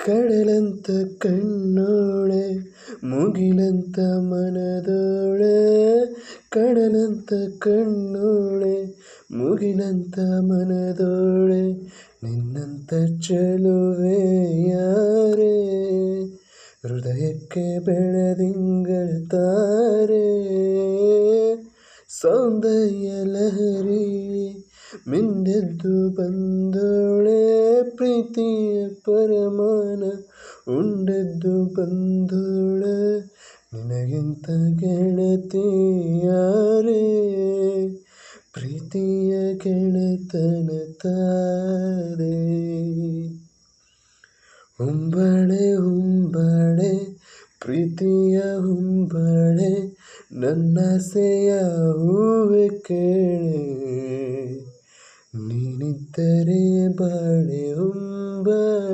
ಕಡಲಂತ ಕಣ್ಣೋಳೆ ಮುಗಿಲಂತ ಮನದೋಳೆ, ಕಡಲಂತ ಕಣ್ಣೋಳೆ ಮುಗಿಲಂತ ಮನದೋಳೆ, ನಿನ್ನಂತ ಚೆಲುವೆ ಯಾರೇ, ಹೃದಯಕ್ಕೆ ಬೆಳದಿಂಗಳ ತಾರೆ, ಸೌಂದರ್ಯ ಲಹರಿ ಮಿಂದೆದ್ದು ಬಂದೋಳೆ, ಪ್ರೀತಿಯ ಪರಮಾನ ಉಂಡೆದ್ದು ಬಂದೋಳೆ, ನಿನಗಿಂತ ಗೆಳತಿ ಯಾರೇ, ಪ್ರೀತಿಯ ಗೆಳೆತನ ತಾರೆ. ಹೊಂಬಾಳೆ ಹೊಂಬಾಳೆ ಪ್ರೀತಿಯ ಹೊಂಬಾಳೆ, ನನ್ನಾಸೆಯ ಹೂವೆ ಕೇಳೆ, ನೀನಿದ್ದರೆ ಬಾಳೆ ಹೊಂಬಾಳೆ.